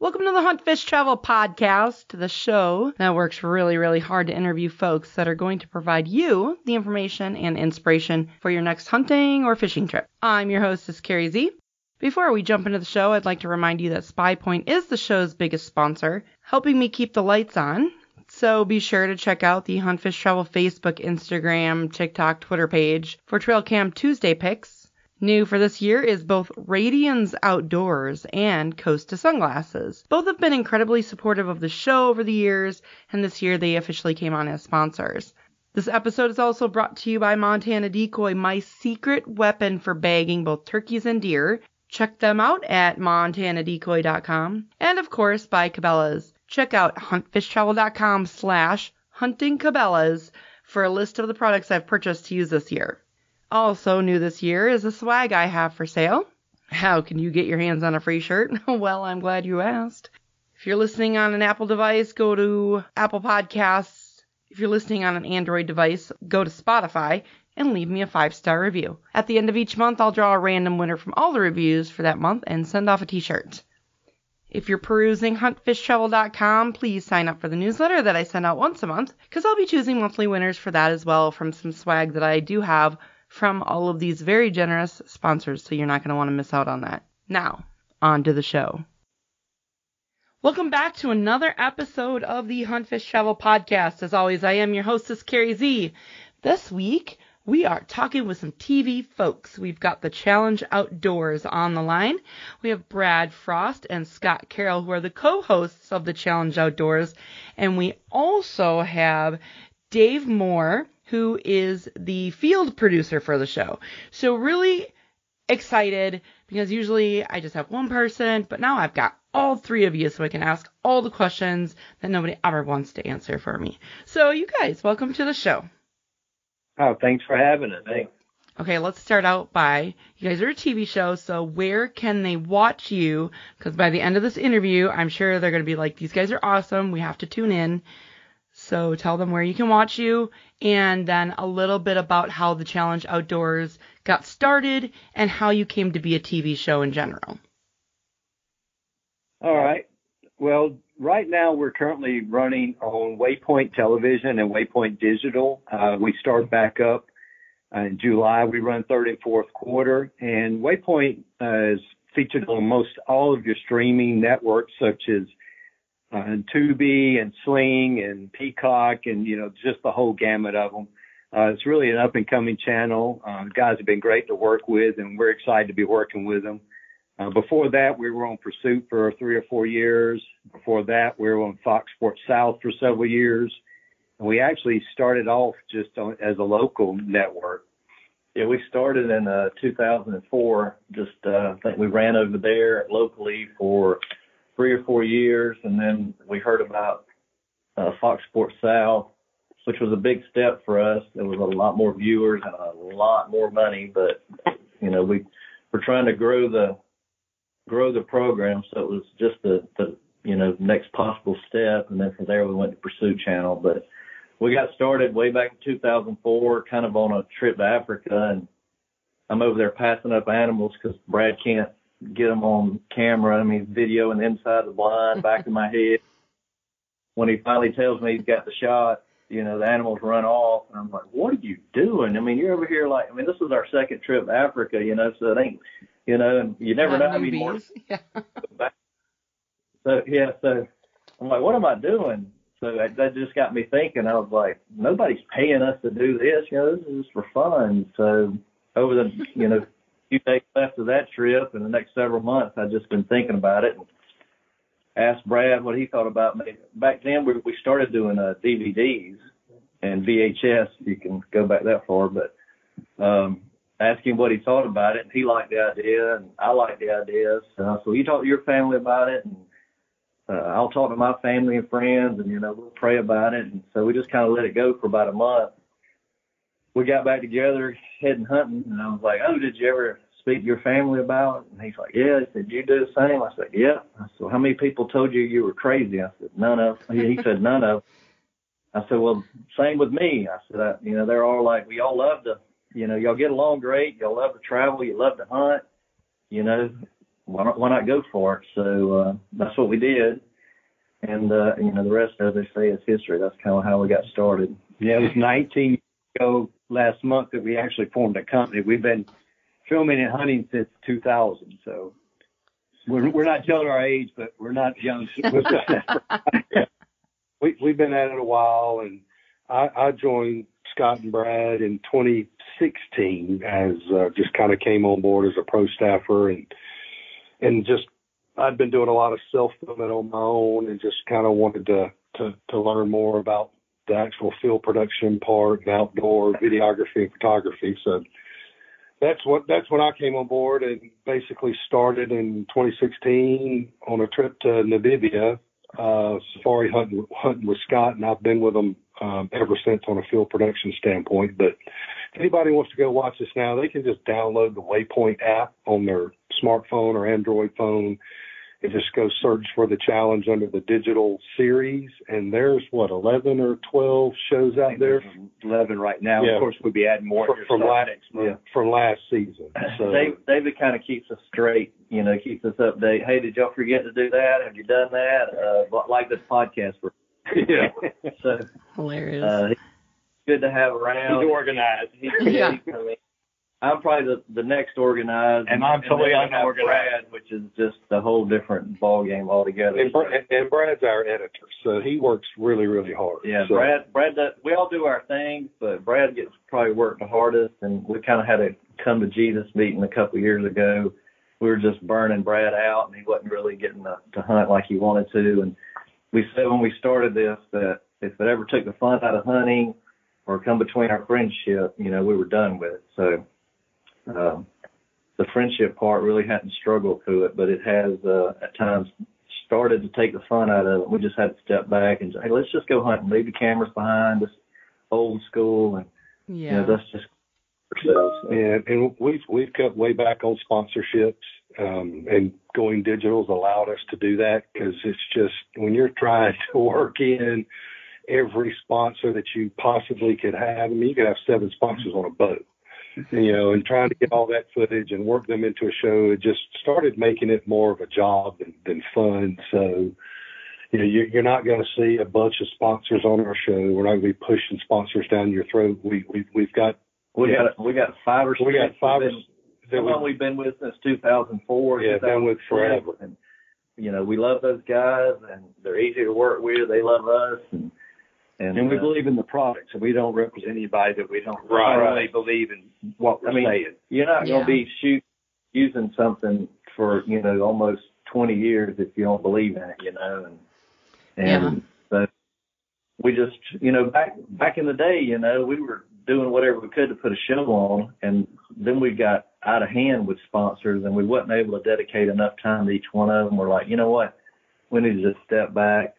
Welcome to the HuntFishTravel podcast, the show that works really, really hard to interview folks that are going to provide you the information and inspiration for your next hunting or fishing trip. I'm your hostess, Carrie Z. Before we jump into the show, I'd like to remind you that SpyPoint is the show's biggest sponsor, helping me keep the lights on. So be sure to check out the HuntFishTravel Facebook, Instagram, TikTok, Twitter page for Trail Cam Tuesday pics. New for this year is both Radians Outdoors and Costa Sunglasses. Both have been incredibly supportive of the show over the years, and this year they officially came on as sponsors. This episode is also brought to you by Montana Decoy, my secret weapon for bagging both turkeys and deer. Check them out at montanadecoy.com. And of course by Cabela's. Check out huntfishtravel.com/huntingcabela's for a list of the products I've purchased to use this year. Also new this year is the swag I have for sale. How can you get your hands on a free shirt? Well, I'm glad you asked. If you're listening on an Apple device, go to Apple Podcasts. If you're listening on an Android device, go to Spotify and leave me a 5-star review. At the end of each month, I'll draw a random winner from all the reviews for that month and send off a t-shirt. If you're perusing huntfishtravel.com, please sign up for the newsletter that I send out once a month, because I'll be choosing monthly winners for that as well from some swag that I do have from all of these very generous sponsors, so you're not going to want to miss out on that. Now, on to the show. Welcome back to another episode of the Hunt Fish Travel podcast. As always, I am your hostess, Carrie Z. This week, we are talking with some TV folks. We've got the Challenge Outdoors on the line. We have Brad Frost and Scott Carrol, who are the co-hosts of the Challenge Outdoors. And we also have Dave Moore, who is the field producer for the show. So really excited, because usually I just have one person, but now I've got all three of you, so I can ask all the questions that nobody ever wants to answer for me. So you guys, welcome to the show. Oh, thanks for having us. Thanks. Okay, let's start out by, you guys are a TV show, so where can they watch you? Because by the end of this interview, I'm sure they're going to be like, these guys are awesome, we have to tune in. So tell them where you can watch you, and then a little bit about how the Challenge Outdoors got started and how you came to be a TV show in general. All right. Well, right now we're currently running on Waypoint Television and Waypoint Digital. We start back up in July. We run third and fourth quarter, and Waypoint is featured on most all of your streaming networks, such as Tubi and Sling and Peacock, and just the whole gamut of them. It's really an up and coming channel. Guys have been great to work with, and we're excited to be working with them. Before that, we were on Pursuit for 3 or 4 years. Before that, we were on Fox Sports South for several years. And we actually started off just as a local network. Yeah, we started in 2004. I think we ran over there locally for 3 or 4 years, and then we heard about Fox Sports South, which was a big step for us. There was a lot more viewers and a lot more money, but we're trying to grow the program, so it was just the next possible step, and then from there we went to Pursuit Channel. But we got started way back in 2004, kind of on a trip to Africa, and I'm over there passing up animals because Brad can't get them on camera. I mean, video and inside the blind, back of my head. When he finally tells me he's got the shot, the animals run off. And I'm like, what are you doing? I mean, you're over here this was our second trip to Africa, so it ain't, and you never know how many more. Yeah. So I'm like, what am I doing? So that just got me thinking. I was like, nobody's paying us to do this. This is just for fun. So over the, few days left of that trip and the next several months, I've just been thinking about it and asked Brad what he thought about me. Back then, we started doing DVDs and VHS. You can go back that far, but asked him what he thought about it, and he liked the idea, and I liked the idea. So you talk to your family about it, and I'll talk to my family and friends, and we'll pray about it. And so we just kind of let it go for about a month. We got back together heading hunting, and I was like, oh, did you ever speak to your family about it? And he's like, yeah. He said, did you do the same? I said, yeah. I said, well, how many people told you were crazy? I said, none of. He said, none of. I said, well, same with me. I said, they're all like, we all love to, y'all get along great. Y'all love to travel. You love to hunt. why not go for it? So that's what we did. And, the rest, as they say, is history. That's kind of how we got started. Yeah, it was 19 years ago last month that we actually formed a company. We've been filming and hunting since 2000. So we're not telling our age, but we're not young. We've been at it a while, and I joined Scott and Brad in 2016 as just kind of came on board as a pro staffer, and just I'd been doing a lot of self-filming on my own and just kind of wanted to learn more about the actual field production part and outdoor videography and photography. So that's when I came on board and basically started in 2016 on a trip to Namibia, safari hunting with Scott, and I've been with them ever since on a field production standpoint. But if anybody wants to go watch this now, they can just download the Waypoint app on their smartphone or Android phone and just go search for the challenge under the digital series. And there's 11 or 12 shows out there. 11 right now. Yeah. Of course, we'll be adding more from last season. So David kind of keeps us straight, keeps us updated. Hey, did y'all forget to do that? Have you done that? Like this podcast. Yeah. So Hilarious. He's good to have around. He's organized. Yeah. I'm probably the next organized. And I'm totally unorganized. Brad, which is just a whole different ball game altogether. And Brad's our editor, so he works really, really hard. Yeah, so. Brad does, we all do our things, but Brad gets probably worked the hardest, and we kind of had a come to Jesus meeting a couple of years ago. We were just burning Brad out, and he wasn't really getting to hunt like he wanted to. And we said when we started this that if it ever took the fun out of hunting or come between our friendship, we were done with it. So the friendship part really hadn't struggled through it, but it has at times started to take the fun out of it. We just had to step back and say, hey, let's just go hunting, leave the cameras behind, just old school, and that's just ourselves. Yeah, and we've cut way back on sponsorships, and going digital's allowed us to do that, because it's just when you're trying to work in every sponsor that you possibly could have. I mean, you could have 7 sponsors on a boat. And trying to get all that footage and work them into a show, it just started making it more of a job than fun. So, you're not going to see a bunch of sponsors on our show. We're not going to be pushing sponsors down your throat. We've got 5 or 6. We got 5 someone we've been with since 2004. Yeah, been with forever. And we love those guys, and they're easy to work with. They love us, and we believe in the product, so we don't represent anybody that we don't really believe in what we're saying. You're not going to be using something for, almost 20 years if you don't believe in it, And so we just, back in the day, we were doing whatever we could to put a show on, and then we got out of hand with sponsors, and we wasn't able to dedicate enough time to each one of them. We're like, you know what? We need to just step back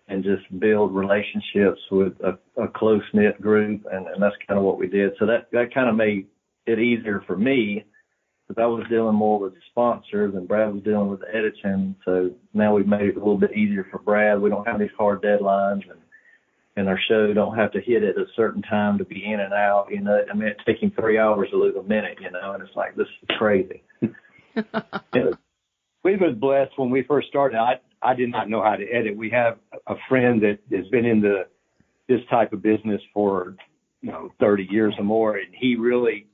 and just build relationships with a close-knit group, and that's kind of what we did. So that kind of made it easier for me, because I was dealing more with the sponsors and Brad was dealing with the editing. So now we've made it a little bit easier for Brad. We don't have these hard deadlines, and our show don't have to hit at a certain time to be in and out. I mean, it's taking 3 hours to lose a minute, and it's like, this is crazy. We was blessed when we first started. I did not know how to edit. We have a friend that has been in this type of business for 30 years or more, and he really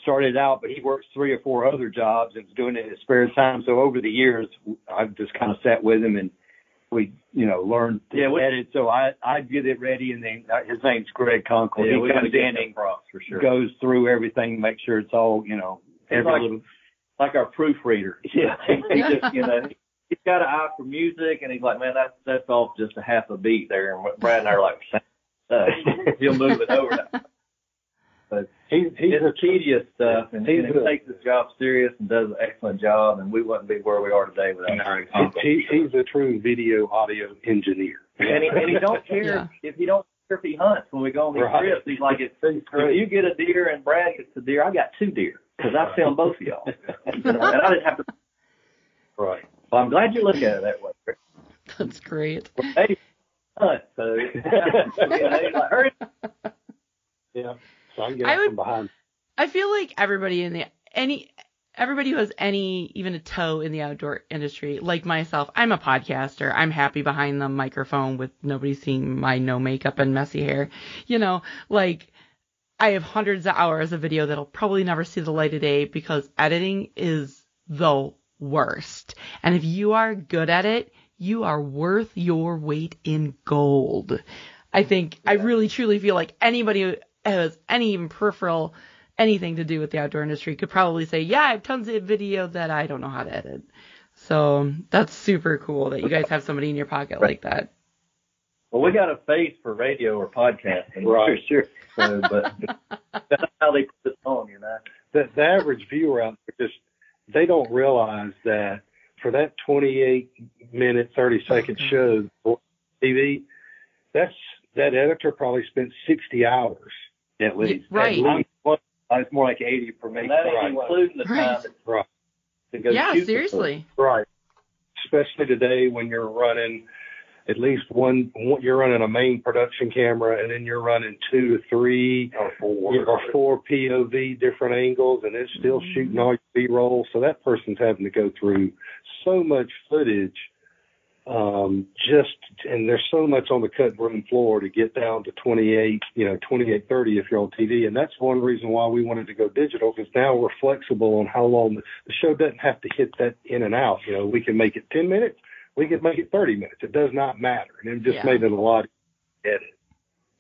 started out, but he works 3 or 4 other jobs and is doing it in his spare time. So over the years, I've just kind of sat with him, and we learned to edit. So I'd get it ready, and then his name's Greg Conkle. Yeah, he comes in and props for sure. Goes through everything, make sure it's all like our proofreader. Yeah. He just, he's got an eye for music, and he's like, man, that's off just a half a beat there. And Brad and I are like, he'll move it over now. But it's tedious stuff, and he takes his job serious and does an excellent job, and we wouldn't be where we are today without him. He's a true video audio engineer. And he don't care if he don't care if he hunts when we go on these trips. He's like, if you get a deer and Brad gets a deer, I got 2 deer, because I filmed both of y'all. And I didn't have to. Right. Well, I'm glad you look at it that way. That's great. Hey, hunt, so he's like, hurry. Yeah. So I can get from behind. I feel like everybody everybody who has even a toe in the outdoor industry, like myself, I'm a podcaster. I'm happy behind the microphone with nobody seeing my no makeup and messy hair. Like I have hundreds of hours of video that'll probably never see the light of day because editing is the worst. And if you are good at it, you are worth your weight in gold. I really truly feel like anybody who has any even peripheral anything to do with the outdoor industry could probably say, yeah, I have tons of video that I don't know how to edit. So that's super cool that you guys have somebody in your pocket like that. Well, we got a face for radio or podcasting. Right. Sure. So, but that's how they put it on, The average viewer out there they don't realize that for that 28-minute, 30-second show on TV, that editor probably spent 60 hours at least. Right. At least. It's more like 80 for me. And that ain't including the time to go shoot. Seriously. Right. Especially today when you're running at least you're running a main production camera, and then you're running 2 to 3 or 4 POV different angles, and it's still shooting all your B-roll. So that person's having to go through so much footage, and there's so much on the cut room floor to get down to 28, 30 if you're on TV. And that's one reason why we wanted to go digital, because now we're flexible on how long the show doesn't have to hit that in and out. We can make it 10 minutes. We could make it 30 minutes. It does not matter. And it just made it a lot easier to edit.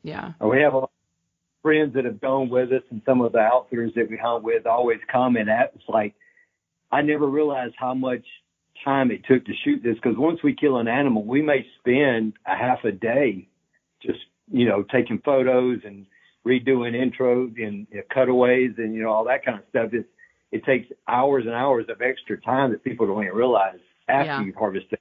Yeah. We have a lot of friends that have gone with us, and some of the outfitters that we hunt with always comment at us like, I never realized how much time it took to shoot this, because once we kill an animal, we may spend a half a day just, taking photos and redoing intros and cutaways and, all that kind of stuff. It takes hours and hours of extra time that people don't even realize after you've harvested.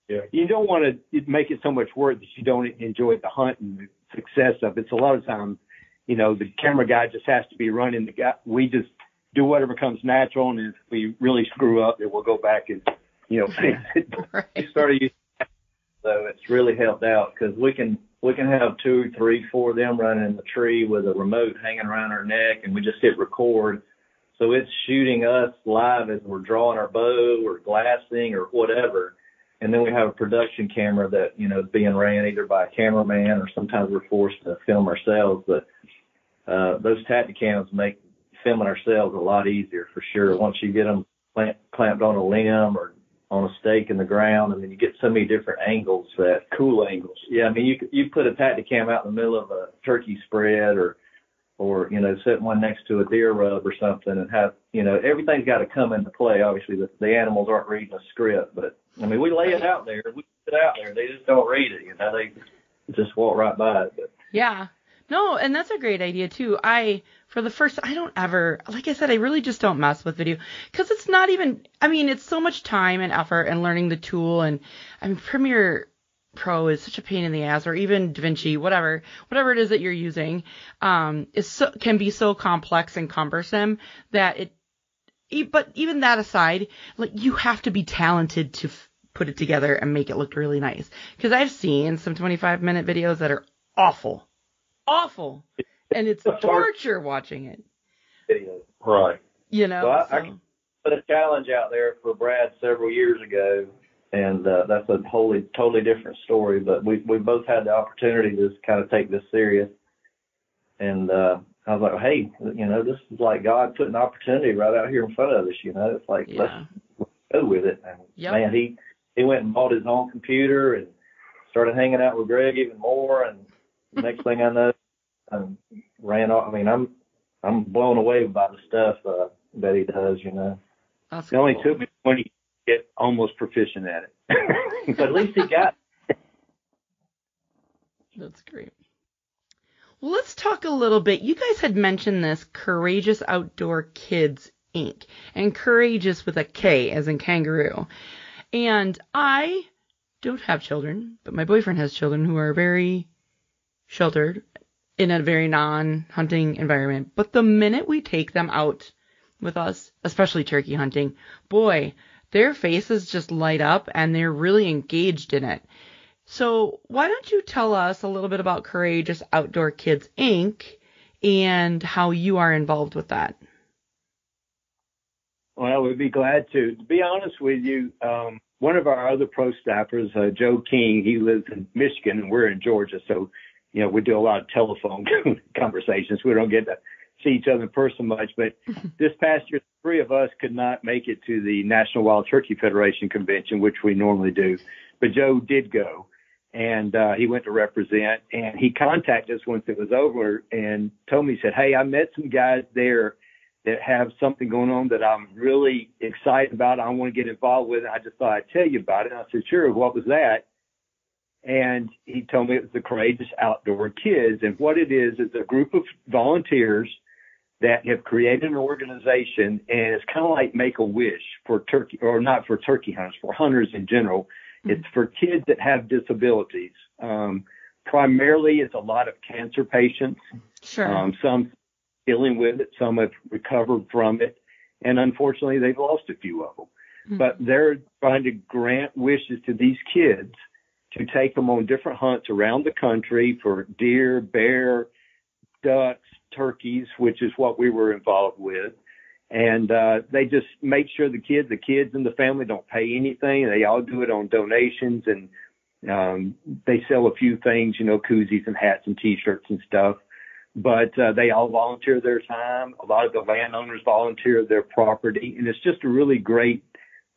Yeah. You don't want to make it so much work that you don't enjoy the hunt and the success of it. So a lot of times, the camera guy just has to be running the guy. We just do whatever comes natural, and if we really screw up, then we'll go back and, fix it. Right. We started using that, so it's really helped out because we can have 2, 3, 4 of them running in the tree with a remote hanging around our neck, and we just hit record. So it's shooting us live as we're drawing our bow or glassing or whatever. And then we have a production camera that, is being ran either by a cameraman or sometimes we're forced to film ourselves. But those Tacticams make filming ourselves a lot easier for sure. Once you get them clamped on a limb or on a stake in the ground, and then you get so many different angles, cool angles. Yeah, I mean, you put a Tacticam out in the middle of a turkey spread or set one next to a deer rub or something and have, everything's got to come into play. Obviously, the animals aren't reading a script, but, I mean, we lay it out there. We put it out there. They just don't read it, They just walk right by it. But. Yeah. No, and that's a great idea, too. I don't ever, like I said, I really just don't mess with video because it's not even, it's so much time and effort and learning the tool. And, Premiere Pro is such a pain in the ass, or even DaVinci, whatever it is that you're using, can be so complex and cumbersome that but even that aside, like you have to be talented to put it together and make it look really nice. Because I've seen some 25-minute videos that are awful, and it's torture watching it. Videos. Right. So I put a challenge out there for Brad several years ago. And that's a totally different story. But we both had the opportunity to just kind of take this serious. And I was like, hey, this is like God putting an opportunity right out here in front of us. It's like let's go with it. And man, he went and bought his own computer and started hanging out with Greg even more. And the next thing I know, I ran off. I'm blown away by the stuff that he does. That's it only took me 20 years. Get almost proficient at it. But at least he got it. That's great. Well, let's talk a little bit. You guys had mentioned this Courageous Outdoor Kids, Inc. And courageous with a K as in kangaroo. And I don't have children, but my boyfriend has children who are very sheltered in a very non-hunting environment. But the minute we take them out with us, especially turkey hunting, boy, their faces just light up and they're really engaged in it. So why don't you tell us a little bit about Courageous Outdoor Kids, Inc. and how you are involved with that? Well, we'd be glad to. To be honest with you, one of our other pro staffers, Joe King, he lives in Michigan and we're in Georgia. So, we do a lot of telephone conversations. We don't get to see each other in person much. But this past year, the three of us could not make it to the National Wild Turkey Federation convention, which we normally do. But Joe did go, and he went to represent. And he contacted us once it was over and told me, he said, hey, I met some guys there that have something going on that I'm really excited about. I want to get involved with it. I just thought I'd tell you about it. And I said, sure. What was that? And he told me it was the Courageous Outdoor Kids. And what it is a group of volunteers that have created an organization, and it's kind of like Make-A-Wish for turkey, or not for turkey hunters, for hunters in general. It's for kids that have disabilities. Primarily, it's a lot of cancer patients. Sure. Some dealing with it, some have recovered from it, and unfortunately, they've lost a few of them. But they're trying to grant wishes to these kids to take them on different hunts around the country for deer, bear, ducks, turkeys, which is what we were involved with. And they just make sure the kids and the family don't pay anything. They all do it on donations, and they sell a few things, koozies and hats and T-shirts and stuff. But they all volunteer their time. A lot of the landowners volunteer their property. And it's just a really great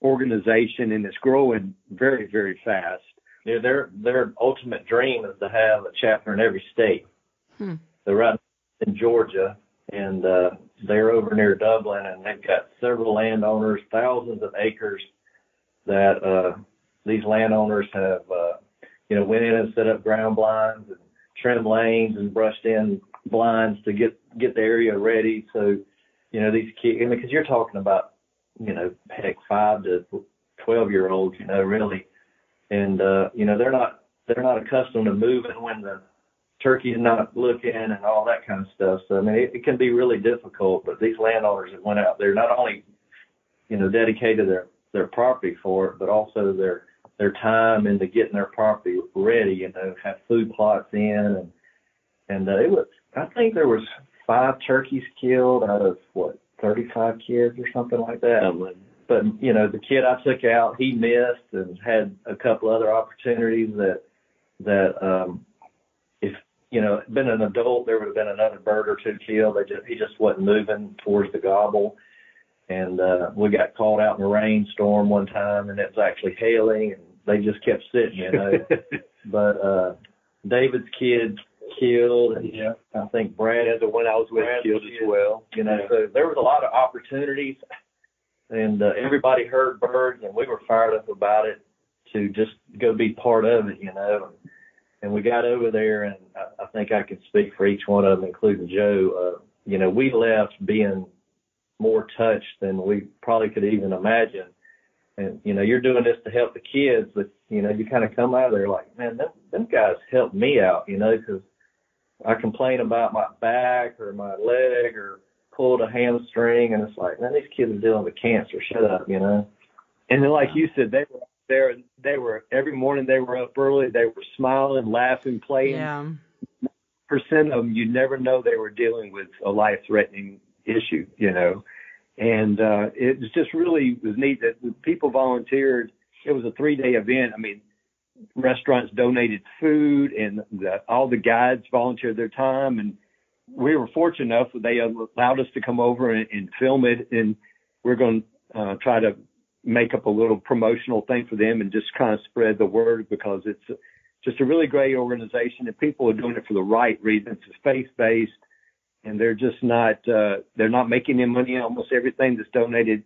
organization, and it's growing very, very fast. Yeah, their ultimate dream is to have a chapter in every state. They're right in Georgia, and they're over near Dublin, and they've got several landowners, thousands of acres that these landowners have, went in and set up ground blinds and trimmed lanes and brushed in blinds to get the area ready. So, these kids, because you're talking about, heck, 5 to 12-year-olds, really. And, they're not accustomed to moving when the turkey's not looking and all that kind of stuff. So, it can be really difficult, but these landowners that went out there not only, dedicated their property for it, but also their time into getting their property ready, have food plots in. And it was, I think there was 5 turkeys killed out of 35 kids or something like that. But, the kid I took out, he missed and had a couple other opportunities that if, been an adult, there would have been another bird or two killed. He just wasn't moving towards the gobble. And we got caught out in a rainstorm one time, and it was actually hailing, and they just kept sitting, But David's kid killed, and I think Brad had the one I was with killed as well. So there was a lot of opportunities. And everybody heard birds, and we were fired up about it to just go be part of it, And we got over there, and I think I can speak for each one of them, including Joe. We left being more touched than we probably could even imagine. And, you're doing this to help the kids, but, you kind of come out of there like, man, them guys helped me out, because I complain about my back or my leg or pulled a hamstring, and it's like, man, these kids are dealing with cancer. Shut up, And then, like you said, they were there. They were every morning. They were up early. They were smiling, laughing, playing. Yeah. Percent of them, you never know they were dealing with a life-threatening issue, And it was just really was neat that the people volunteered. It was a 3-day event. Restaurants donated food, and all the guides volunteered their time, and we were fortunate enough that they allowed us to come over and film it, and we're going to try to make up a little promotional thing for them and just kind of spread the word, because it's just a really great organization, and people are doing it for the right reasons. It's faith-based, and they're just not they're not making any money. Almost everything that's donated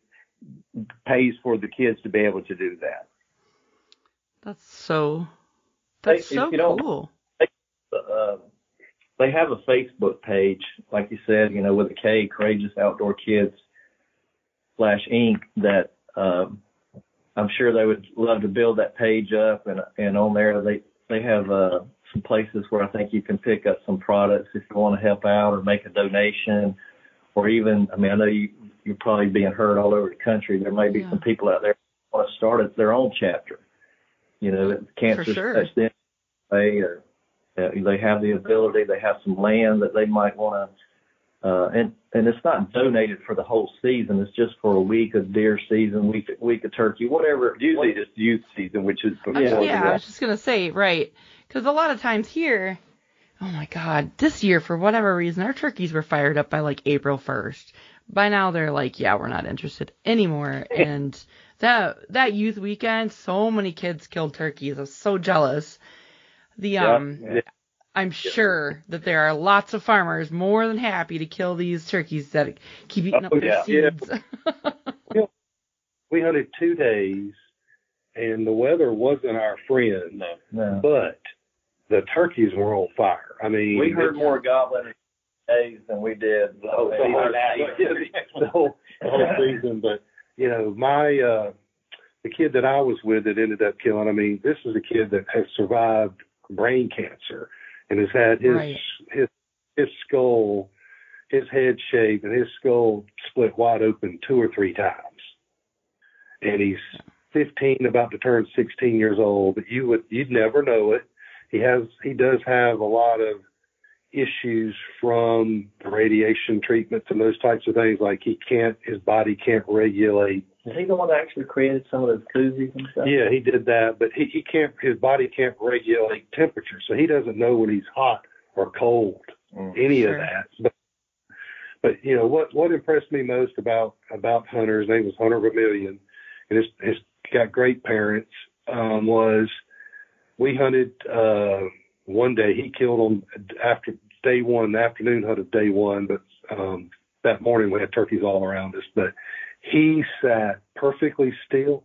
pays for the kids to be able to do that. That's so cool. They have a Facebook page, like you said, with a K, Courageous Outdoor Kids /Inc. that I'm sure they would love to build that page up, and on there they have some places where I think you can pick up some products if you want to help out or make a donation, or even, I know you're probably being heard all over the country. There may be some people out there who want to start their own chapter, cancer touched them, or they have the ability, they have some land that they might want and it's not donated for the whole season. It's just for a week of deer season, week of turkey, whatever. Usually it's youth season, which is before. I was just gonna say, right, because a lot of times here, oh my God, this year for whatever reason our turkeys were fired up by like April 1st. By now they're like, yeah, we're not interested anymore. And that youth weekend, so many kids killed turkeys. I was so jealous. I'm sure that there are lots of farmers more than happy to kill these turkeys that keep eating up their seeds. Yeah. We hunted 2 days, and the weather wasn't our friend. No. But the turkeys were on fire. I mean, we heard more gobbling days than we did the whole season. But you know, the kid that I was with that ended up killing. I mean, this is a kid that has survived brain cancer and has had his skull, his head shaved, and his skull split wide open 2 or 3 times. And he's 15, about to turn 16 years old. But you'd never know it. He does have a lot of issues from the radiation treatments and those types of things. Like his body can't regulate. Is he the one that actually created some of those koozies and stuff? Yeah, he did that, but his body can't regulate temperature, so he doesn't know when he's hot or cold, any of that. But you know, what impressed me most about Hunter, his name was Hunter Vermillion, and he's got great parents, was we hunted, one day he killed them after day one, the afternoon hunt of day one, but, that morning we had turkeys all around us, but he sat perfectly still.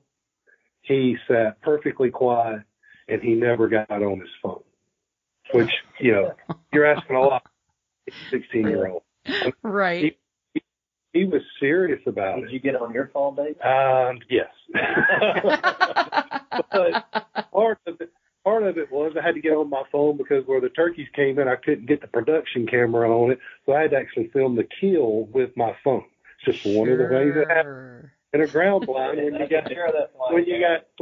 He sat perfectly quiet, and he never got on his phone, which, you know, you're asking a lot. 16-year-old. Right. He was serious about it. Did you get on your phone, Dave? Yes. But part of it was I had to get on my phone because where the turkeys came in, I couldn't get the production camera on it, so I had to actually film the kill with my phone. It's just one of the things that happens in a ground blind when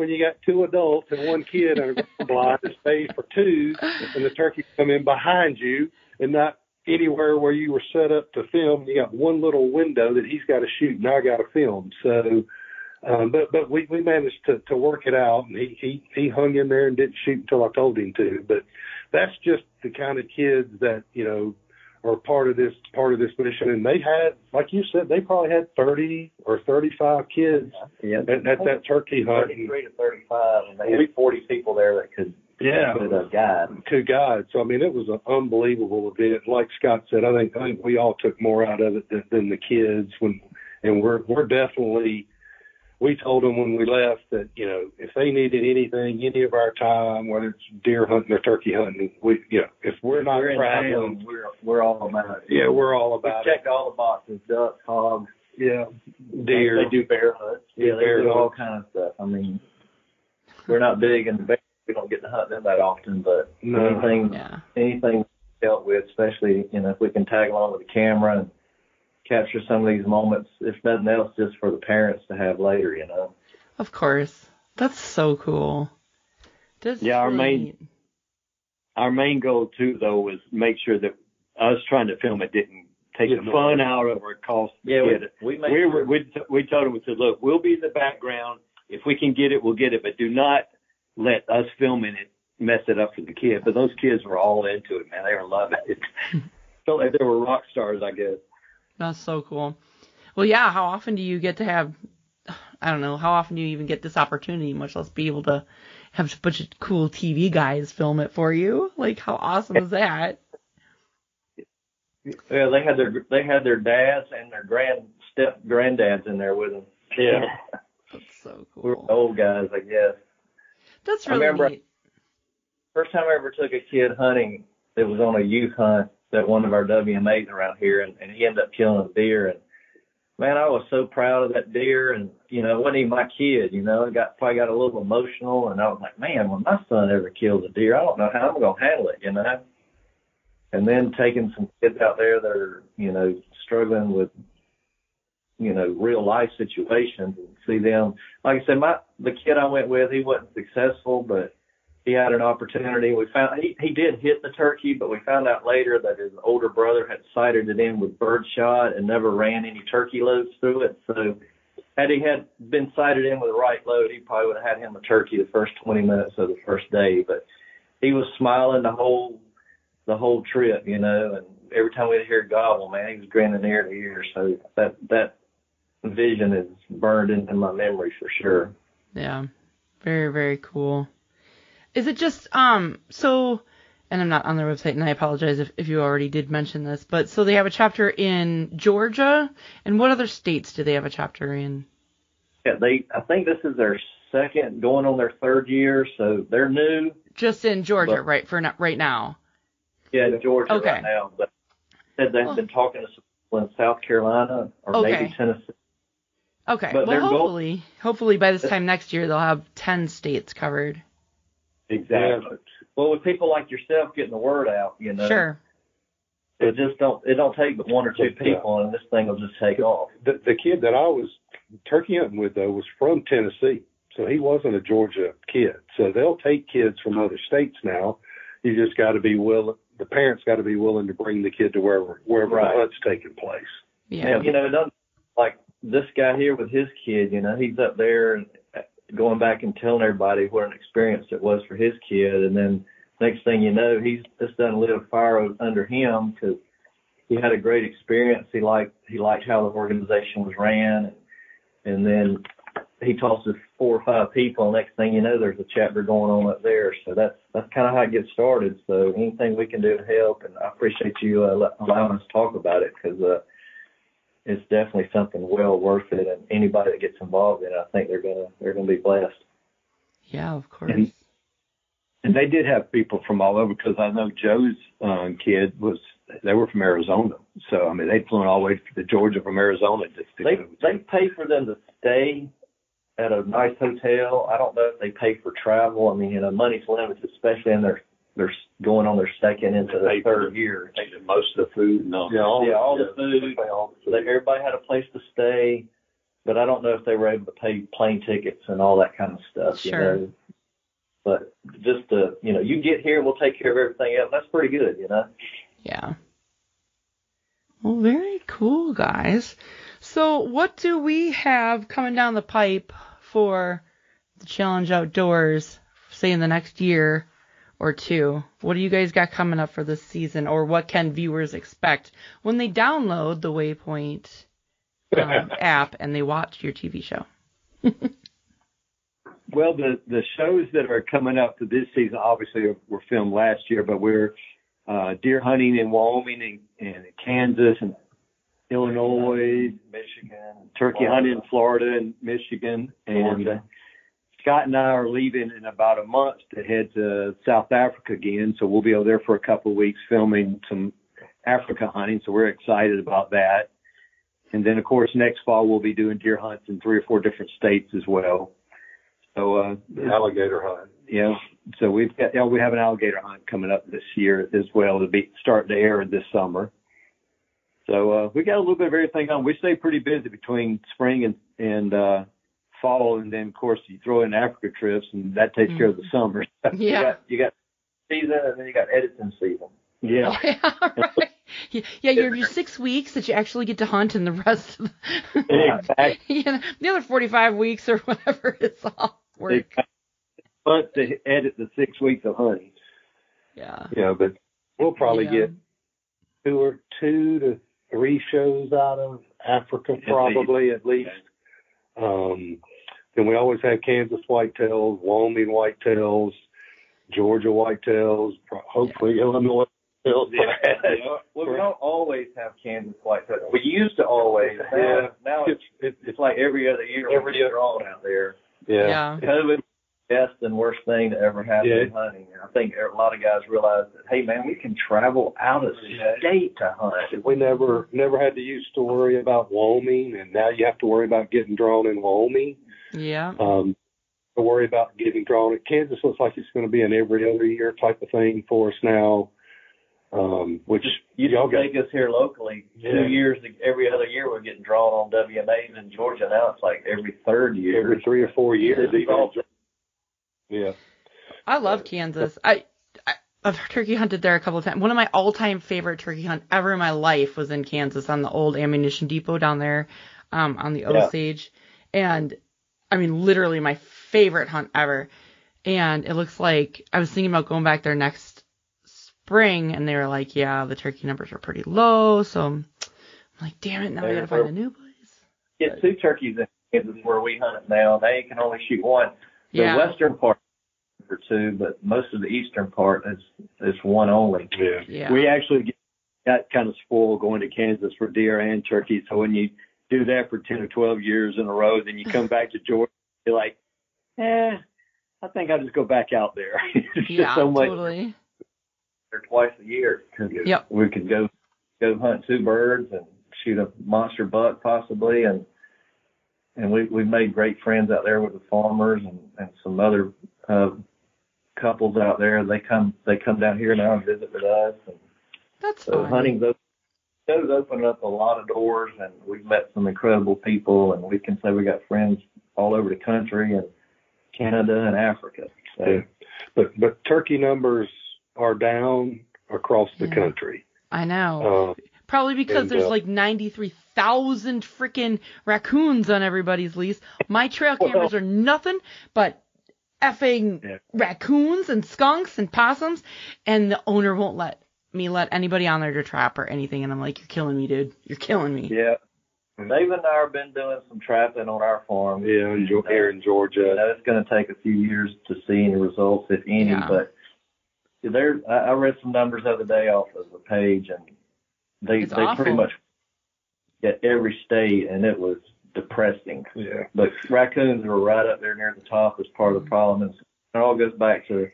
you got 2 adults and 1 kid in a ground blind that stays for 2, and the turkeys come in behind you and not anywhere where you were set up to film. You got one little window that he's got to shoot and I got to film. So, but we managed to work it out, and he hung in there and didn't shoot until I told him to. But that's just the kind of kids that, you know, are part of this mission. And they had, like you said, they probably had 30 or 35 kids at that turkey hunt. 33 to 35, and they had 40 people there that could. Yeah, to guide. So I mean, it was an unbelievable event. Like Scott said, I think we all took more out of it than the kids. We're definitely. We told them when we left that, you know, if they needed anything, any of our time, whether it's deer hunting or turkey hunting, if we're not traveling, we're all about it. Yeah, we're all about it. We checked all the boxes: ducks, hogs, deer. They do bear hunts. Yeah, they do all kinds of stuff. I mean, we're not big in the bear. We don't get to hunt them that often, but anything dealt with, especially, you know, if we can tag along with the camera and capture some of these moments, if nothing else, just for the parents to have later, you know. Of course. That's so cool. Our main goal too, though, was make sure that us trying to film it didn't take the fun out of or cost the kid. We told him, we said, look, we'll be in the background. If we can get it, we'll get it, but do not let us filming it mess it up for the kid. But those kids were all into it, man. They were loving it. Felt like they were rock stars, I guess. That's so cool. Well, yeah, how often do you get to have, I don't know, how often do you even get this opportunity, much less be able to have a bunch of cool TV guys film it for you? Like, how awesome is that? Yeah, they had their dads and their granddads in there with them. Yeah. That's so cool. We're old guys, I guess. That's really neat. First time I ever took a kid hunting, it was on a youth hunt that one of our WMAs around here, and he ended up killing a deer. And man, I was so proud of that deer, and you know, it wasn't even my kid. You know, probably got a little emotional, and I was like, man, when my son ever kills a deer, I don't know how I'm gonna handle it. You know. And then taking some kids out there that are, you know, struggling with, you know, real life situations, and see them. Like I said, the kid I went with, he wasn't successful, but he had an opportunity. We found he did hit the turkey, but we found out later that his older brother had sighted it in with birdshot and never ran any turkey loads through it. So had he had been sighted in with the right load, he probably would have had him a turkey the first 20 minutes of the first day. But he was smiling the whole trip, you know, and every time we'd hear gobble, man, he was grinning ear to ear. So that vision is burned into my memory for sure. Yeah. Very, very cool. Is it just, so, and I'm not on their website, and I apologize if you already did mention this, but so they have a chapter in Georgia, and what other states do they have a chapter in? Yeah, I think this is their second, going on their third year, so they're new. Just in Georgia, right, right now? Yeah, Georgia okay. Right now, but said they've been talking to some people in South Carolina or maybe Tennessee. Okay, but well, hopefully by this time next year they'll have 10 states covered. Exactly. Yeah. Well, with people like yourself getting the word out, you know. Sure. It don't take but one or two people, and this thing will just take off. The kid that I was turkey hunting with, though, was from Tennessee, so he wasn't a Georgia kid. So they'll take kids from other states now. You just got to be willing. The parents got to be willing to bring the kid to wherever the hunt's taking place. Yeah. You know, it doesn't like this guy here with his kid. You know, he's up there and going back and telling everybody what an experience it was for his kid, and then next thing you know, he's just done lit a fire under him because he had a great experience. He liked how the organization was ran, and then he talks to 4 or 5 people, and next thing you know, there's a chapter going on up there. So that's kind of how it gets started. So anything we can do to help, and I appreciate you allowing us to talk about it because it's definitely something well worth it, and anybody that gets involved in it, I think they're gonna be blessed. Yeah, of course. And they did have people from all over because I know Joe's kid they were from Arizona. So, I mean, they'd flown all the way to Georgia from Arizona just to go. They pay for them to stay at a nice hotel. I don't know if they pay for travel. I mean, you know, money's limited, especially in they're going on their second into their third year. They did most of the food and all. All the food. Everybody had a place to stay, but I don't know if they were able to pay plane tickets and all that kind of stuff. Sure. You know? But just you get here and we'll take care of everything else. That's pretty good, you know. Yeah. Well, very cool, guys. So what do we have coming down the pipe for the Challenge Outdoors, say in the next year or two? What do you guys got coming up for this season, or what can viewers expect when they download the Waypoint app and they watch your TV show? Well, the shows that are coming up to this season obviously were filmed last year, but we're deer hunting in Wyoming and Kansas and Illinois, Michigan, turkey hunting in Florida and Michigan, and Scott and I are leaving in about a month to head to South Africa again, so we'll be over there for a couple of weeks filming some Africa hunting, so we're excited about that. And then, of course, next fall we'll be doing deer hunts in 3 or 4 different states as well. So alligator hunt. Yeah. So we have an alligator hunt coming up this year as well to be starting to air this summer. So we got a little bit of everything on. We stay pretty busy between spring and fall, and then of course you throw in Africa trips, and that takes care of the summer. Yeah. You got season, and then you got editing season. Yeah. Right. Yeah, your 6 weeks that you actually get to hunt, and the rest of Exactly. The other 45 weeks or whatever is all work. But to edit the 6 weeks of hunting. Yeah. Yeah, but we'll probably get 2 to 3 shows out of Africa, probably at least. Then we always have Kansas whitetails, Wyoming whitetails, Georgia whitetails, hopefully Illinois whitetails. Well, we don't always have Kansas whitetails. We used to always. Now it's like every other year we're drawn out there. Yeah. COVID was the best and worst thing to ever happen in hunting. And I think a lot of guys realize that, hey, man, we can travel out of state to hunt. We never had to used to worry about Wyoming, and now you have to worry about getting drawn in Wyoming. Yeah. To worry about getting drawn in Kansas looks like it's going to be an every other year type of thing for us now. Which you don't take us here locally 2 years, every other year we're getting drawn on WMAs in Georgia. Now it's like every third year, every 3 or 4 years. Yeah. I love Kansas. I've turkey hunted there a couple of times. One of my all-time favorite turkey hunt ever in my life was in Kansas on the old ammunition depot down there on the Osage. And, I mean, literally my favorite hunt ever. And it looks like I was thinking about going back there next spring, and they were like, yeah, the turkey numbers are pretty low. So I'm like, damn it, now I got to find a new place. Get 2 turkeys in Kansas where we hunt it now. They can only shoot 1. The western part for 2, but most of the eastern part is 1 only. Yeah. We actually got kind of spoiled going to Kansas for deer and turkey. So when you do that for 10 or 12 years in a row, then you come back to Georgia, you're like, I think I'll just go back out there. It's just so much. Totally. Or twice a year. Yep. We could go hunt 2 birds and shoot a monster buck possibly, and we made great friends out there with the farmers and some other couples out there. They come down here now and visit with us. And that's so fun. Hunting those opened up a lot of doors, and we've met some incredible people, and we can say we got friends all over the country and Canada and Africa. So. Yeah. But turkey numbers are down across the country. I know. Probably because there's like 93,000 freaking raccoons on everybody's lease. My trail cameras are nothing but effing raccoons and skunks and possums, and the owner won't let me let anybody on there to trap or anything. And I'm like, you're killing me, dude. You're killing me. Yeah. Dave and I have been doing some trapping on our farm. Yeah, here in Georgia. It's going to take a few years to see any results, if any. Yeah. But I read some numbers the other day off of the page, and they pretty much get every state, and it was depressing. Yeah. But raccoons were right up there near the top as part of the problem. And it all goes back to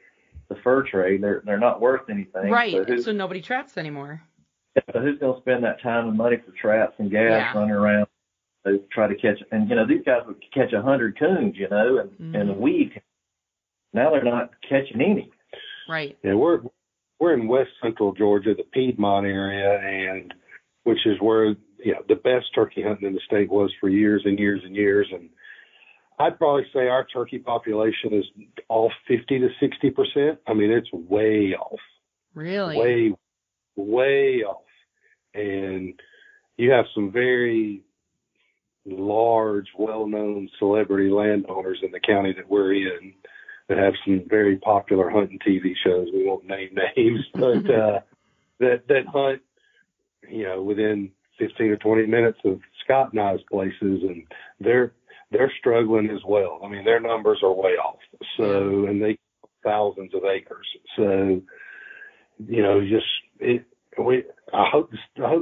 the fur trade. They're not worth anything. Right. So nobody traps anymore. So who's going to spend that time and money for traps and gas running around to try to catch? And, these guys would catch 100 coons, in a week. Now they're not catching any. Right. Yeah, we're in west central Georgia, the Piedmont area, and which is where, the best turkey hunting in the state was for years and years and years. And I'd probably say our turkey population is off 50 to 60%. I mean, it's way off. Really? Way off. And you have some very large, well-known celebrity landowners in the county that we're in that have some very popular hunting TV shows. We won't name names, but that hunt, within 15 or 20 minutes of Scott and I's places, and they're struggling as well. I mean, their numbers are way off. So, and they thousands of acres. So, I hope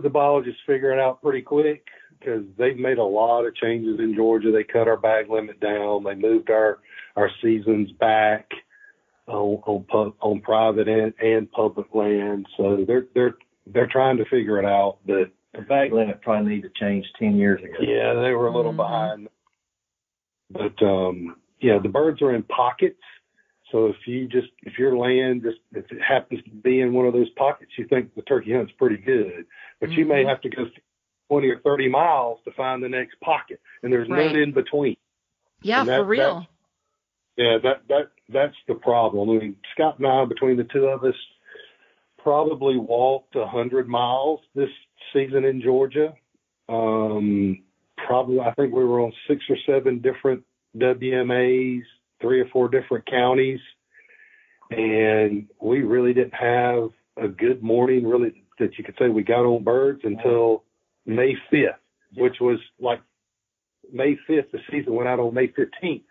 the biologists figure it out pretty quick, because they've made a lot of changes in Georgia. They cut our bag limit down. They moved our seasons back on private and public land. So they're trying to figure it out. But the bag limit probably need to change 10 years ago. Yeah, they were a little behind. But the birds are in pockets. So if your land if it happens to be in one of those pockets, you think the turkey hunt's pretty good, but you may have to go 20 or 30 miles to find the next pocket, and there's none in between. Yeah, for real. That's the problem. I mean, Scott and I, between the two of us, probably walked 100 miles this season in Georgia. I think we were on 6 or 7 different WMAs, 3 or 4 different counties, and we really didn't have a good morning really that you could say we got on birds until May 5th, which was like May 5th. The season went out on May 15th.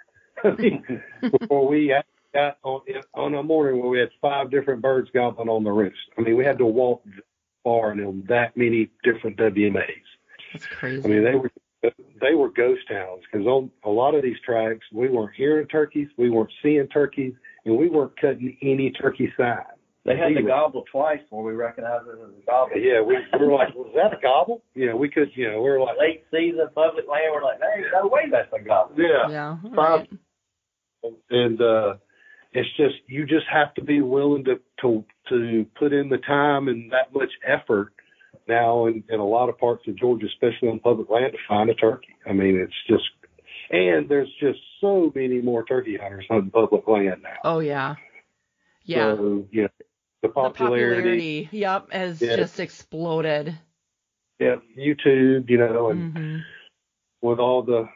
I mean, before we got on a morning where we had 5 different birds gobbling on the roost. I mean, we had to walk far and on that many different WMAs. That's crazy. I mean, they were ghost towns, because on a lot of these tracks, we weren't hearing turkeys, we weren't seeing turkeys, and we weren't cutting any turkey sign. They had to gobble twice before we recognized it as a gobble. Yeah, we were like, was that a gobble? We could, we were like. Late season public land, we're like, hey, no way that's a gobble. Yeah. Right. And it's just, you just have to be willing to put in the time and that much effort now in a lot of parts of Georgia, especially on public land, to find a turkey. I mean, it's just, and there's just so many more turkey hunters hunting public land now. Oh, yeah. Yeah. So, the popularity. Yep, has just exploded. Yeah, YouTube, and with all the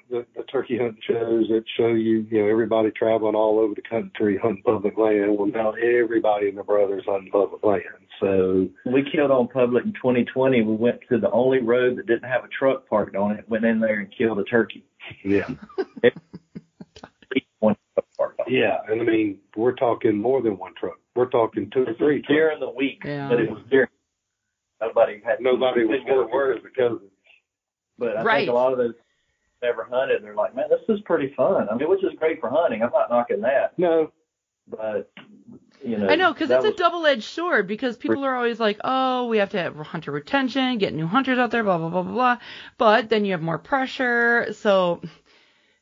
turkey hunting shows that show you, everybody traveling all over the country hunting public land. Well, now everybody and their brothers hunting public land. So we killed on public in 2020. We went to the only road that didn't have a truck parked on it, went in there and killed a turkey. Yeah. Yeah, and I mean, we're talking more than one truck. We're talking 2 or 3 trucks. During the week, but it was during. Nobody was going to work because. But I think a lot of those never hunted. They're like, man, this is pretty fun. I mean, which is great for hunting. I'm not knocking that. No. But, I know, because it's a double-edged sword, because people are always like, oh, we have to have hunter retention, get new hunters out there, blah, blah, blah, blah, blah. But then you have more pressure. So,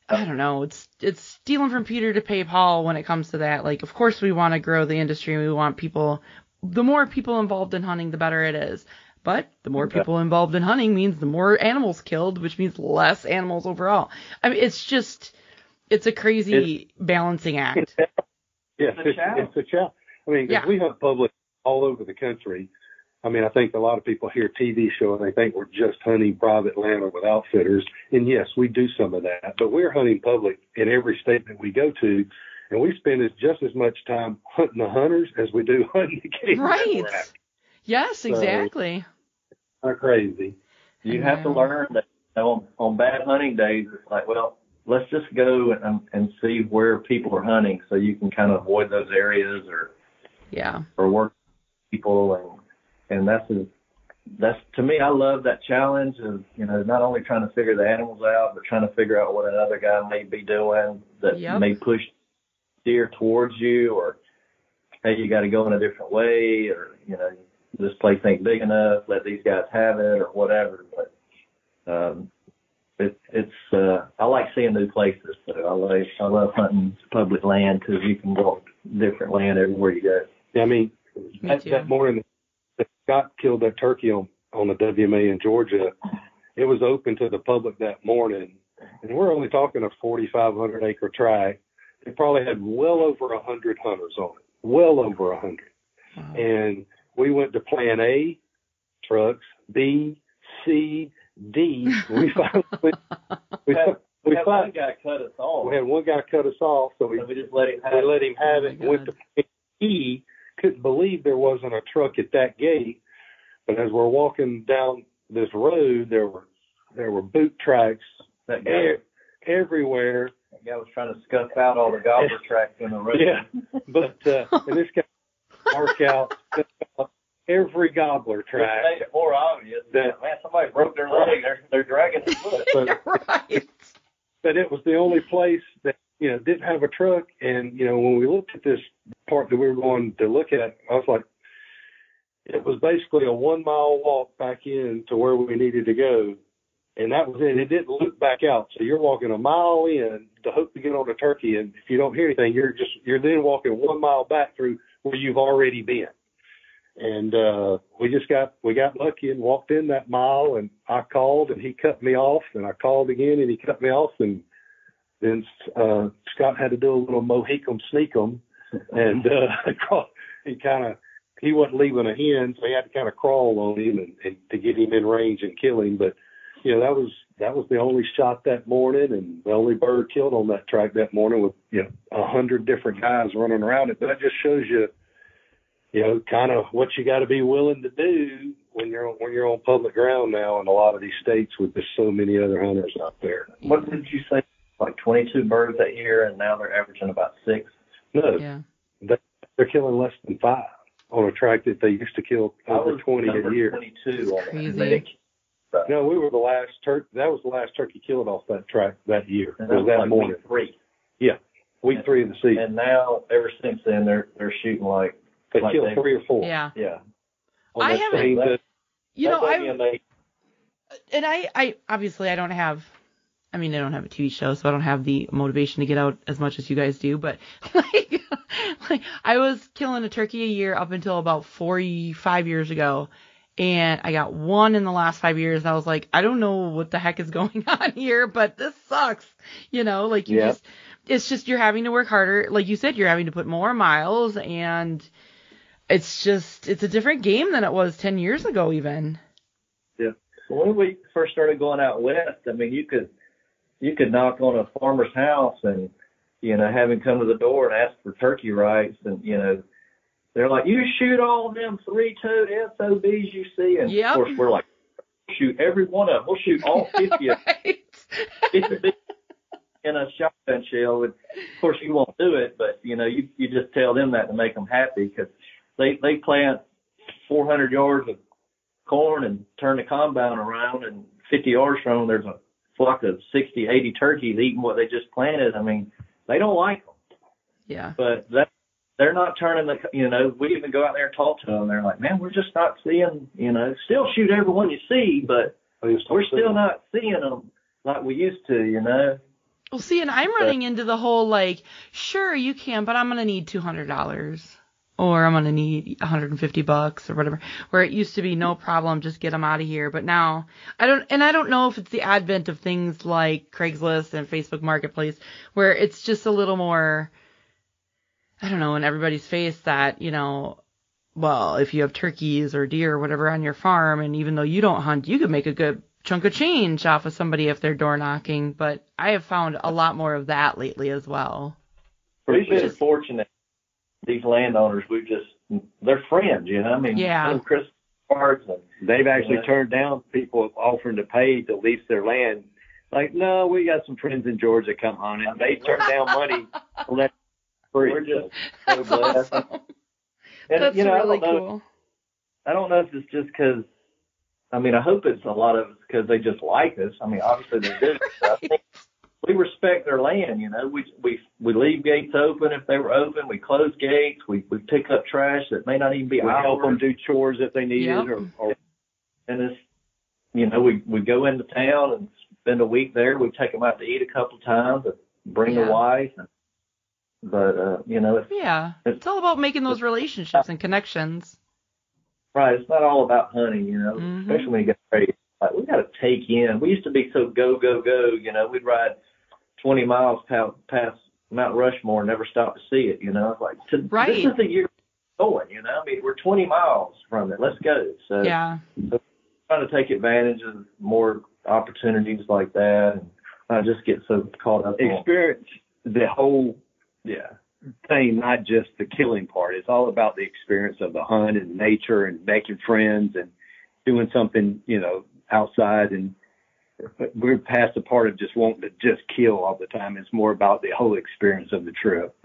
I don't know. It's stealing from Peter to pay Paul when it comes to that. Like, of course we want to grow the industry. We want the more people involved in hunting, the better it is. But the more people involved in hunting means the more animals killed, which means less animals overall. I mean, it's a crazy balancing act. Yeah, it's a challenge. I mean, we hunt public all over the country. I mean, I think a lot of people hear TV show and they think we're just hunting private land or with outfitters. And yes, we do some of that, but we're hunting public in every state that we go to. And we spend just as much time hunting the hunters as we do hunting the game. Right. Yes, exactly. Not crazy. You have to learn that on bad hunting days, it's like, well, let's just go and see where people are hunting so you can kind of avoid those areas or work with people. And that's to me, I love that challenge of, not only trying to figure the animals out, but trying to figure out what another guy may be doing that may push deer towards you, or, hey, you got to go in a different way, or, this place ain't big enough, let these guys have it, or whatever. But I like seeing new places. So I love hunting public land because you can walk different land everywhere you go. Yeah, I mean, that morning that Scott killed that turkey on the WMA in Georgia, it was open to the public that morning, and we're only talking a 4,500 acre tract. They probably had well over 100 hunters on it, well over 100. Wow. And we went to plan A, trucks, B, C, D. We finally we had one guy cut us off. We had one guy cut us off, so we just let him have it. Went to plan E. Couldn't believe there wasn't a truck at that gate. But as we're walking down this road, there were boot tracks everywhere. That guy was trying to scuff out all the gobbler tracks in the road. Yeah, but and this guy mark out every gobbler track. It made it more obvious that somebody broke their leg. They're dragging their foot. Right. But it was the only place that didn't have a truck. And when we looked at this part that we were going to look at, I was like, it was basically a 1 mile walk back in to where we needed to go. And that was it. It didn't loop back out. So you're walking a mile in to hope to get on a turkey. And if you don't hear anything, you're then walking 1 mile back through where you've already been. And we got lucky and walked in that mile, and I called and he cut me off, and I called again and he cut me off, and then Scott had to do a little Mohicum sneakum, and he wasn't leaving a hen, so he had to kind of crawl on him and to get him in range and kill him. But that was the only shot that morning, and the only bird killed on that track that morning with 100 different guys running around it. But that just shows you, kind of what you got to be willing to do when you're on public ground now in a lot of these states with just so many other hunters out there. What did you say? Like 22 birds that year, and now they're averaging about 6? No, they're killing less than 5 on a track that they used to kill over 20 a year. 22 on crazy. No, we were the last turkey. That was the last turkey killed off that track that year. And that was like morning. Week 3. Yeah, week 3 of the season. And now, ever since then, they're shooting like they kill 3 or 4. Yeah. I haven't. I obviously I don't have a TV show, so I don't have the motivation to get out as much as you guys do. But like I was killing a turkey a year up until about 45 years ago. And I got 1 in the last 5 years. And I was like, I don't know what the heck is going on here, but this sucks. it's just you're having to work harder. Like you said, you're having to put more miles, and it's a different game than it was 10 years ago even. Yeah. When we first started going out west, I mean, you could knock on a farmer's house and, have him come to the door and ask for turkey rights, and, they're like, you shoot all of them 3-toed SOBs you see. And yep. Of course, we're like, shoot every one of them. We'll shoot all 50 of them. 50 in a shotgun shell. And of course, you won't do it, but, you just tell them that to make them happy, because they plant 400 yards of corn and turn the combine around, and 50 yards from them, there's a flock of 60, 80 turkeys eating what they just planted. I mean, they don't like them. Yeah. But they're not turning we even go out there and talk to them. They're like, man, we're just not seeing, still shoot every one you see, but we're still not seeing them like we used to, Well, see, and I'm running into the whole, like, sure, you can, but I'm going to need $200. Or I'm going to need $150 or whatever, where it used to be no problem, just get them out of here. But now I don't know if it's the advent of things like Craigslist and Facebook Marketplace, where it's just a little more, I don't know, in everybody's face that, well, if you have turkeys or deer or whatever on your farm, and even though you don't hunt, you could make a good chunk of change off of somebody if they're door knocking. But I have found a lot more of that lately as well. We've been fortunate. These landowners, they're friends, I mean, yeah. Christmas cards, and they've actually turned down people offering to pay to lease their land. Like, no, we got some friends in Georgia come on it. They turned down money to let free. We're just so blessed. Awesome. And, That's really cool. I don't know if it's just because, I mean, I hope it's a lot of it's because they just like us. I mean, obviously they do. I think we respect their land, We leave gates open if they were open. We close gates. We pick up trash that may not even be ours. We help them do chores if they need it. And it's, we go into town and spend a week there. We take them out to eat a couple times. Bring the wife. But it's all about making those relationships and connections. Right. It's not all about hunting, especially when you get ready. Like, we got to take in. We used to be so go, go, go. We'd ride 20 miles past Mount Rushmore and never stop to see it. It's like, this is the year going. I mean, we're 20 miles from it. Let's go. So, so trying to take advantage of more opportunities like that, and not just get so caught up. Experience the whole thing, not just the killing part. It's all about the experience of the hunt and nature and making friends and doing something, outside. And we're past the part of just wanting to just kill all the time. It's more about the whole experience of the trip.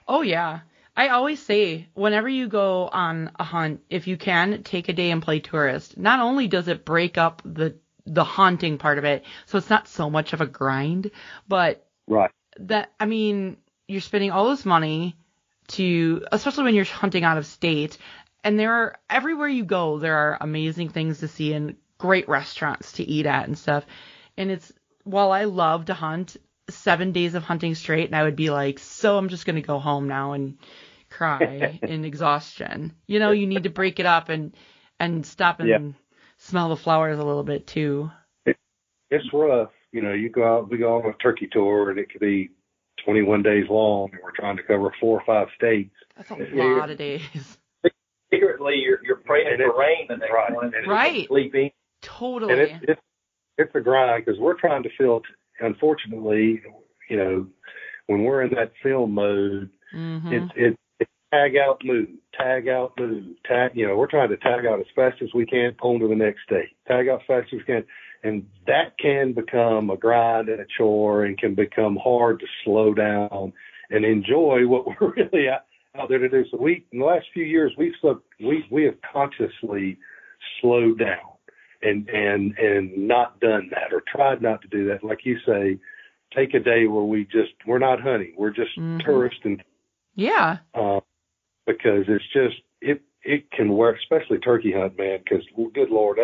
Oh, yeah. I always say, whenever you go on a hunt, if you can, take a day and play tourist. Not only does it break up the hunting part of it, so it's not so much of a grind, but you're spending all this money especially when you're hunting out of state, and everywhere you go, there are amazing things to see and great restaurants to eat at and stuff. And while I love to hunt, 7 days of hunting straight, and I would be like, so I'm just going to go home now and cry in exhaustion. You need to break it up and stop and smell the flowers a little bit too. It's rough. We go on a turkey tour, and it could be 21 days long, and we're trying to cover 4 or 5 states. That's a lot of days. Secretly, you're praying for rain the next morning. Right. Sleeping. Totally. And it's a grind, because we're trying to fill. Unfortunately, when we're in that film mode, it's tag out, move, tag out, move, tag. We're trying to tag out as fast as we can, on to the next state. Tag out as fast as we can, and that can become a grind and a chore, and can become hard to slow down and enjoy what we're really out there to do. So in the last few years, we have consciously slowed down and not done that, or tried not to do that. Like you say, take a day where we're not hunting, we're just tourists, and because it's just it can work, especially turkey hunt, man. Because good Lord,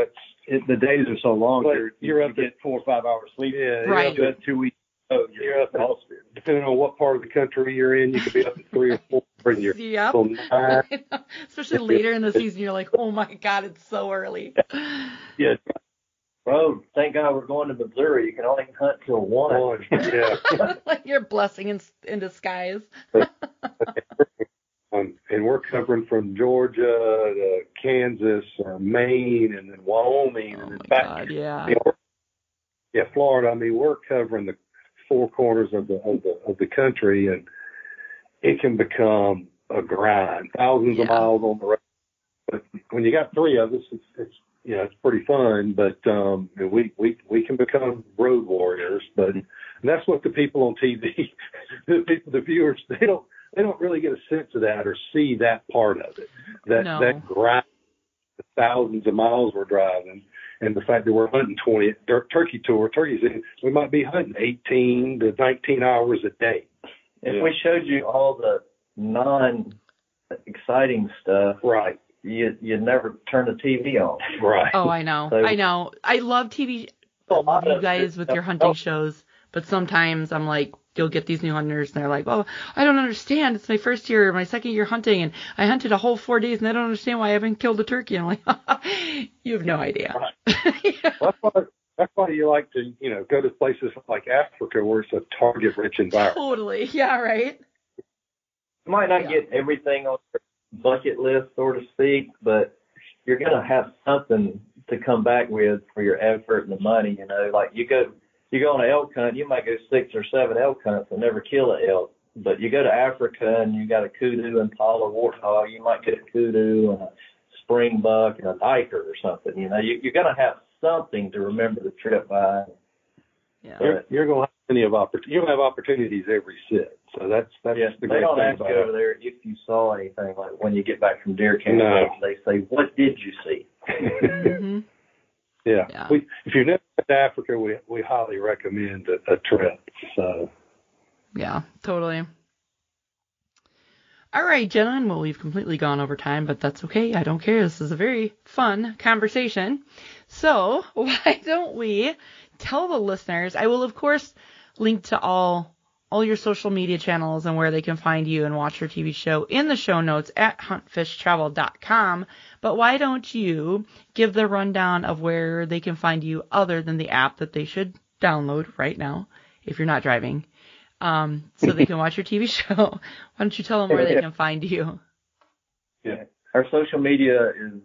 the days are so long. You're up to get 4 or 5 hours sleep. Yeah, right. You're up to 2 weeks. Oh, you're up. Depending on what part of the country you're in, you could be up at 3 or 4. And you're especially later in the season, you're like, oh my God, it's so early. Yeah, Well, thank God we're going to Missouri. You can only hunt till 1. Yeah. Like your blessing in disguise. And we're covering from Georgia to Kansas, Maine, and then Wyoming, Oh and then my back. God, yeah. Florida. I mean, we're covering the 4 corners of the country, and it can become a grind. Thousands of miles on the road. But when you got 3 of us, it's it's pretty fun. But we can become road warriors. But that's what the people on TV, the viewers, they don't really get a sense of that or see that part of it. That grind, the thousands of miles we're driving, and the fact that we're hunting 20 turkey tour. Turkeys, we might be hunting 18 to 19 hours a day. If we showed you all the non-exciting stuff, right, you'd never turn the TV on. Right. Oh, I know. So, I know. I love TV. I love you guys with your hunting shows, but sometimes I'm like, you'll get these new hunters, and they're like, oh, I don't understand. It's my first year, my second year hunting, and I hunted a whole 4 days, and I don't understand why I haven't killed a turkey. I'm like, you have no idea. Right. Yeah. That's why you like to, go to places like Africa where it's a target-rich environment. Totally. Yeah, right. You might not get everything on your bucket list, so to speak, but you're going to have something to come back with for your effort and the money. Like you go on an elk hunt, you might go 6 or 7 elk hunts and never kill an elk. But you go to Africa and you got a kudu, impala, warthog, you might get a kudu and a springbuck and a diker or something. You're going to have something to remember the trip by. Yeah. You're going to have plenty of opportunities. You're going to have opportunities every sit. So that's the great thing. They don't ask you over there if you saw anything, like when you get back from deer camp. No. They say, what did you see? Mm-hmm. Yeah. Yeah. If you've never been to Africa, we highly recommend a trip. So. Yeah, totally. All right, gentlemen. Well, we've completely gone over time, but that's okay. I don't care. This is a very fun conversation. So why don't we tell the listeners? I will, of course, link to all your social media channels and where they can find you and watch your TV show in the show notes at HuntFishTravel.com. But why don't you give the rundown of where they can find you other than the app that they should download right now if you're not driving, so they can watch your TV show. Why don't you tell them where they can find you? Yeah. Our social media is,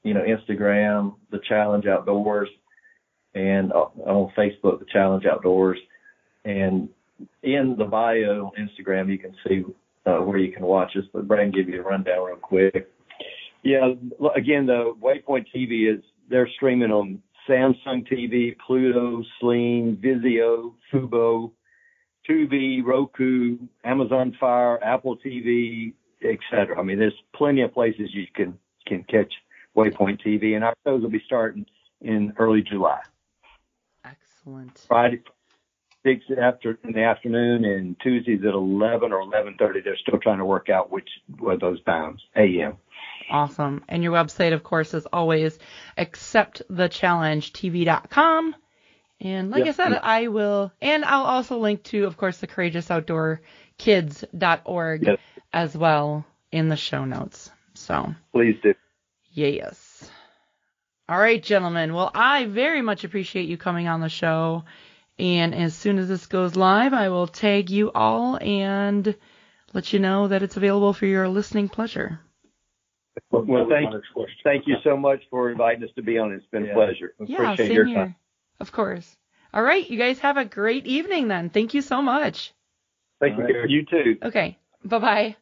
Instagram, The Challenge Outdoors, and on Facebook, The Challenge Outdoors. And in the bio on Instagram, you can see where you can watch us. But Brad, give you a rundown real quick. Yeah, again, the Waypoint TV they're streaming on Samsung TV, Pluto, Sling, Vizio, Fubo, Tubi, Roku, Amazon Fire, Apple TV, etc. I mean, there's plenty of places you can catch Waypoint TV, and our shows will be starting in early July. Excellent. Friday, 6 in the afternoon, and Tuesdays at 11 or 11:30. They're still trying to work out which of those times, a.m. Awesome. And your website, of course, is always acceptthechallengetv.com. And like I said, I will, and I'll also link to, of course, the courageousoutdoorkids.org as well in the show notes. So please do. Yes. All right, gentlemen. Well, I very much appreciate you coming on the show. And as soon as this goes live, I will tag you all and let you know that it's available for your listening pleasure. Well, thank you so much for inviting us to be on. It's been a pleasure. Yeah, Appreciate same your here. time. Of course. All right, you guys have a great evening then. Thank you so much. Thank you. You too. Okay. Bye-bye.